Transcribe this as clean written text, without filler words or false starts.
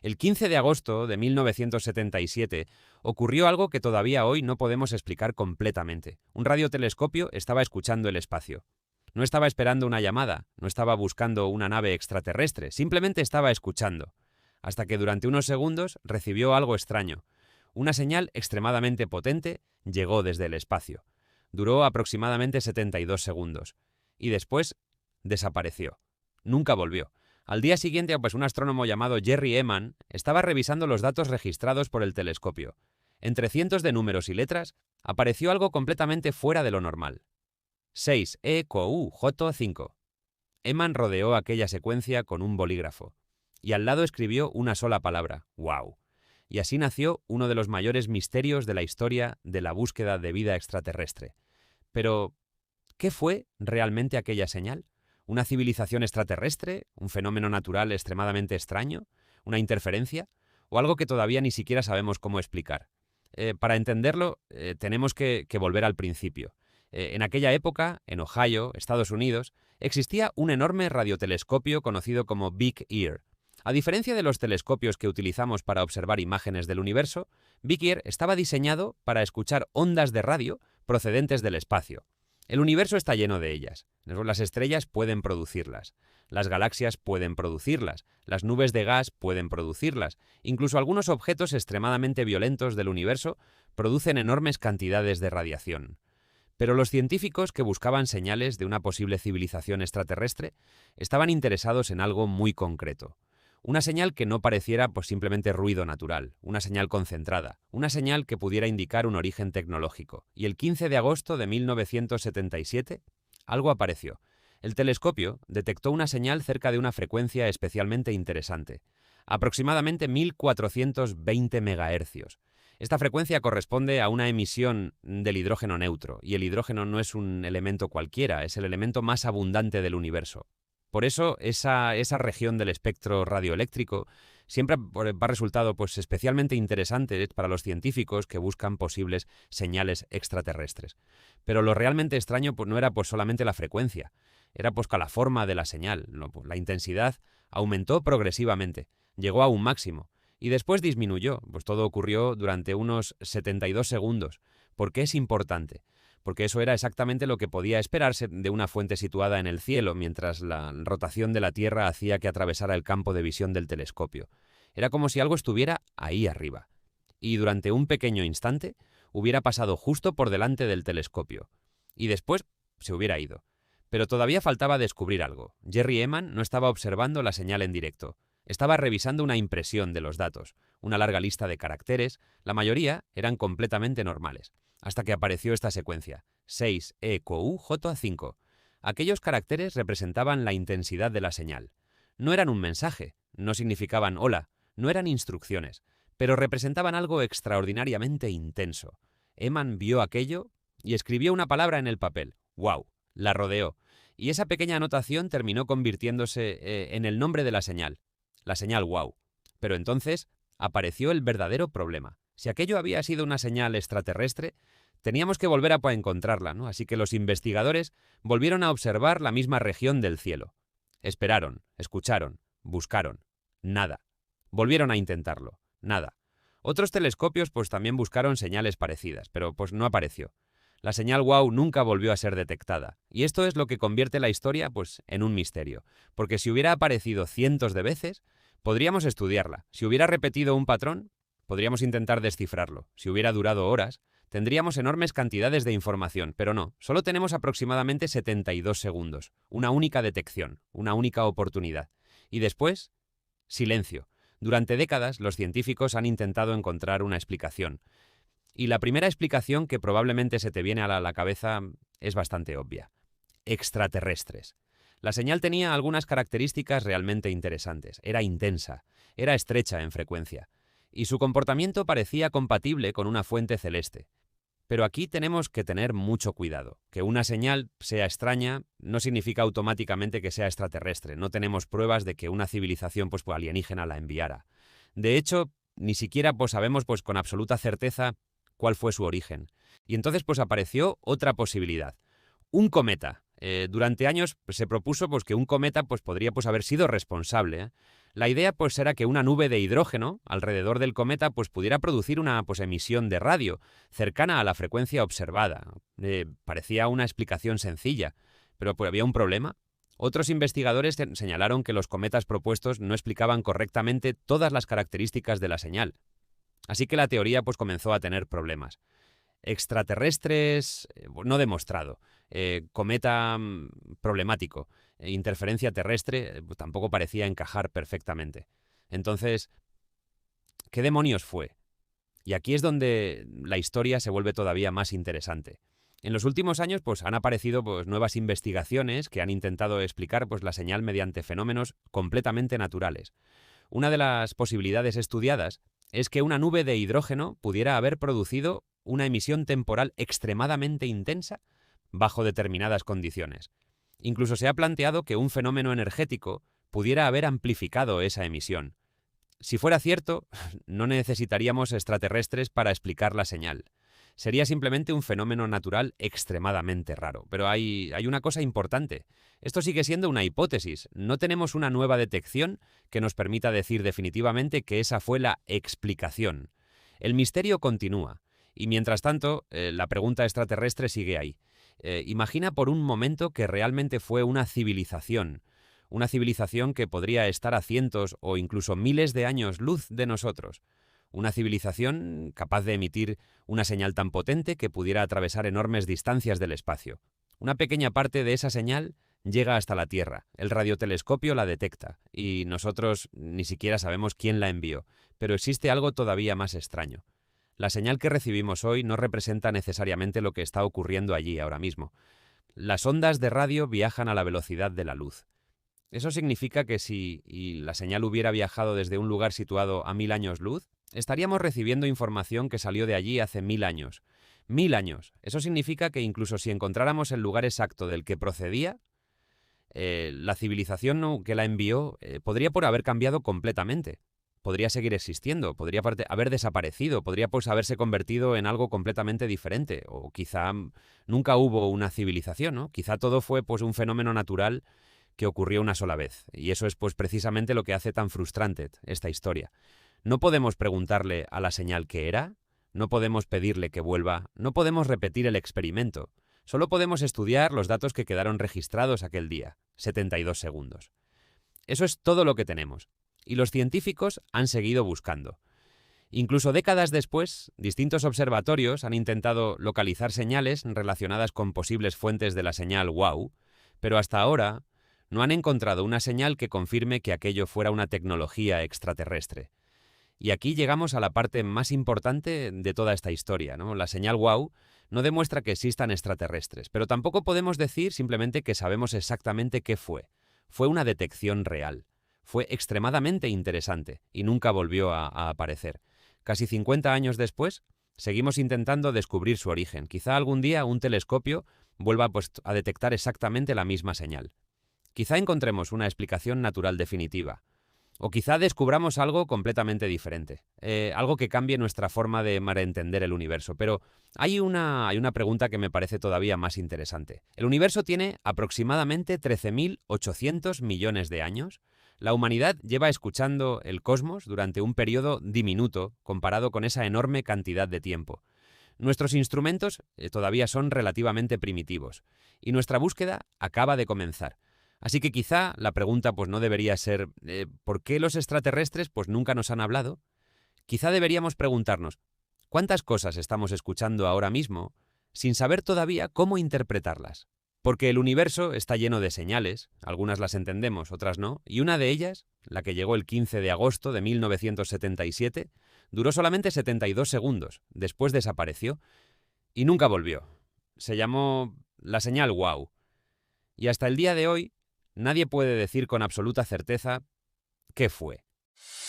El 15 de agosto de 1977 ocurrió algo que todavía hoy no podemos explicar completamente. Un radiotelescopio estaba escuchando el espacio. No estaba esperando una llamada, no estaba buscando una nave extraterrestre, simplemente estaba escuchando. Hasta que durante unos segundos recibió algo extraño. Una señal extremadamente potente llegó desde el espacio. Duró aproximadamente 72 segundos. Y después desapareció. Nunca volvió. Al día siguiente, pues un astrónomo llamado Jerry Eman estaba revisando los datos registrados por el telescopio. Entre cientos de números y letras, apareció algo completamente fuera de lo normal. 6EQUJ5. Eman rodeó aquella secuencia con un bolígrafo, y al lado escribió una sola palabra, wow. Y así nació uno de los mayores misterios de la historia de la búsqueda de vida extraterrestre. Pero, ¿qué fue realmente aquella señal? ¿Una civilización extraterrestre? ¿Un fenómeno natural extremadamente extraño? ¿Una interferencia? ¿O algo que todavía ni siquiera sabemos cómo explicar? Para entenderlo, tenemos que volver al principio. En aquella época, en Ohio, Estados Unidos, existía un enorme radiotelescopio conocido como Big Ear. A diferencia de los telescopios que utilizamos para observar imágenes del universo, Big Ear estaba diseñado para escuchar ondas de radio procedentes del espacio. El universo está lleno de ellas. Las estrellas pueden producirlas. Las galaxias pueden producirlas. Las nubes de gas pueden producirlas. Incluso algunos objetos extremadamente violentos del universo producen enormes cantidades de radiación. Pero los científicos que buscaban señales de una posible civilización extraterrestre estaban interesados en algo muy concreto. Una señal que no pareciera pues simplemente ruido natural, una señal concentrada, una señal que pudiera indicar un origen tecnológico. Y el 15 de agosto de 1977, algo apareció. El telescopio detectó una señal cerca de una frecuencia especialmente interesante, aproximadamente 1420 megahercios. Esta frecuencia corresponde a una emisión del hidrógeno neutro, y el hidrógeno no es un elemento cualquiera, es el elemento más abundante del universo. Por eso, esa región del espectro radioeléctrico siempre ha resultado pues, especialmente interesante para los científicos que buscan posibles señales extraterrestres. Pero lo realmente extraño pues, no era pues, solamente la frecuencia, era pues, la forma de la señal. La intensidad aumentó progresivamente, llegó a un máximo, y después disminuyó. Pues todo ocurrió durante unos 72 segundos. ¿Por qué es importante? Porque eso era exactamente lo que podía esperarse de una fuente situada en el cielo, mientras la rotación de la Tierra hacía que atravesara el campo de visión del telescopio. Era como si algo estuviera ahí arriba. Y durante un pequeño instante hubiera pasado justo por delante del telescopio. Y después se hubiera ido. Pero todavía faltaba descubrir algo. Jerry Eman no estaba observando la señal en directo. Estaba revisando una impresión de los datos, una larga lista de caracteres, la mayoría eran completamente normales. Hasta que apareció esta secuencia, 6EQUJ5. Aquellos caracteres representaban la intensidad de la señal. No eran un mensaje, no significaban hola, no eran instrucciones, pero representaban algo extraordinariamente intenso. Eman vio aquello y escribió una palabra en el papel, wow, la rodeó, y esa pequeña anotación terminó convirtiéndose en el nombre de la señal wow. Pero entonces apareció el verdadero problema. Si aquello había sido una señal extraterrestre, teníamos que volver a encontrarla, ¿no? Así que los investigadores volvieron a observar la misma región del cielo. Esperaron, escucharon, buscaron. Nada. Volvieron a intentarlo. Nada. Otros telescopios pues también buscaron señales parecidas, pero pues no apareció. La señal wow nunca volvió a ser detectada. Y esto es lo que convierte la historia pues en un misterio. Porque si hubiera aparecido cientos de veces, podríamos estudiarla. Si hubiera repetido un patrón, podríamos intentar descifrarlo. Si hubiera durado horas, tendríamos enormes cantidades de información. Pero no, solo tenemos aproximadamente 72 segundos. Una única detección, una única oportunidad. Y después, silencio. Durante décadas, los científicos han intentado encontrar una explicación. Y la primera explicación que probablemente se te viene a la cabeza es bastante obvia. Extraterrestres. La señal tenía algunas características realmente interesantes. Era intensa, era estrecha en frecuencia, y su comportamiento parecía compatible con una fuente celeste. Pero aquí tenemos que tener mucho cuidado. Que una señal sea extraña no significa automáticamente que sea extraterrestre. No tenemos pruebas de que una civilización alienígena la enviara. De hecho, ni siquiera sabemos con absoluta certeza cuál fue su origen. Y entonces apareció otra posibilidad. Un cometa. Durante años se propuso que un cometa podría haber sido responsable. La idea pues era que una nube de hidrógeno alrededor del cometa pues pudiera producir una emisión de radio cercana a la frecuencia observada. Parecía una explicación sencilla, pero pues había un problema. Otros investigadores señalaron que los cometas propuestos no explicaban correctamente todas las características de la señal. Así que la teoría pues comenzó a tener problemas. Extraterrestres, no demostrado. Cometa problemático. Interferencia terrestre, tampoco parecía encajar perfectamente. Entonces, ¿qué demonios fue? Y aquí es donde la historia se vuelve todavía más interesante. En los últimos años pues, han aparecido pues, nuevas investigaciones que han intentado explicar pues, la señal mediante fenómenos completamente naturales. Una de las posibilidades estudiadas es que una nube de hidrógeno pudiera haber producido una emisión temporal extremadamente intensa bajo determinadas condiciones. Incluso se ha planteado que un fenómeno energético pudiera haber amplificado esa emisión. Si fuera cierto, no necesitaríamos extraterrestres para explicar la señal. Sería simplemente un fenómeno natural extremadamente raro. Pero hay una cosa importante. Esto sigue siendo una hipótesis. No tenemos una nueva detección que nos permita decir definitivamente que esa fue la explicación. El misterio continúa. Y mientras tanto, la pregunta extraterrestre sigue ahí. Imagina por un momento que realmente fue una civilización que podría estar a cientos o incluso miles de años luz de nosotros. Una civilización capaz de emitir una señal tan potente que pudiera atravesar enormes distancias del espacio. Una pequeña parte de esa señal llega hasta la Tierra. El radiotelescopio la detecta y nosotros ni siquiera sabemos quién la envió. Pero existe algo todavía más extraño. La señal que recibimos hoy no representa necesariamente lo que está ocurriendo allí ahora mismo. Las ondas de radio viajan a la velocidad de la luz. Eso significa que si la señal hubiera viajado desde un lugar situado a 1000 años luz, estaríamos recibiendo información que salió de allí hace 1000 años. 1000 años. Eso significa que incluso si encontráramos el lugar exacto del que procedía, la civilización que la envió podría haber cambiado completamente. Podría seguir existiendo, podría haber desaparecido, podría pues haberse convertido en algo completamente diferente. O quizá nunca hubo una civilización, ¿no? Quizá todo fue pues un fenómeno natural que ocurrió una sola vez. Y eso es pues precisamente lo que hace tan frustrante esta historia. No podemos preguntarle a la señal qué era, no podemos pedirle que vuelva, no podemos repetir el experimento. Solo podemos estudiar los datos que quedaron registrados aquel día, 72 segundos. Eso es todo lo que tenemos. Y los científicos han seguido buscando. Incluso décadas después, distintos observatorios han intentado localizar señales relacionadas con posibles fuentes de la señal WOW, pero hasta ahora no han encontrado una señal que confirme que aquello fuera una tecnología extraterrestre. Y aquí llegamos a la parte más importante de toda esta historia, ¿no? La señal WOW no demuestra que existan extraterrestres, pero tampoco podemos decir simplemente que sabemos exactamente qué fue. Fue una detección real. Fue extremadamente interesante y nunca volvió a aparecer. Casi 50 años después, seguimos intentando descubrir su origen. Quizá algún día un telescopio vuelva a detectar exactamente la misma señal. Quizá encontremos una explicación natural definitiva. O quizá descubramos algo completamente diferente. Algo que cambie nuestra forma de entender el universo. Pero hay una pregunta que me parece todavía más interesante. El universo tiene aproximadamente 13.800 millones de años. La humanidad lleva escuchando el cosmos durante un periodo diminuto comparado con esa enorme cantidad de tiempo. Nuestros instrumentos todavía son relativamente primitivos y nuestra búsqueda acaba de comenzar. Así que quizá la pregunta pues no debería ser ¿por qué los extraterrestres pues nunca nos han hablado? Quizá deberíamos preguntarnos ¿cuántas cosas estamos escuchando ahora mismo sin saber todavía cómo interpretarlas? Porque el universo está lleno de señales, algunas las entendemos, otras no, y una de ellas, la que llegó el 15 de agosto de 1977, duró solamente 72 segundos, después desapareció y nunca volvió. Se llamó la señal WOW. Y hasta el día de hoy, nadie puede decir con absoluta certeza qué fue.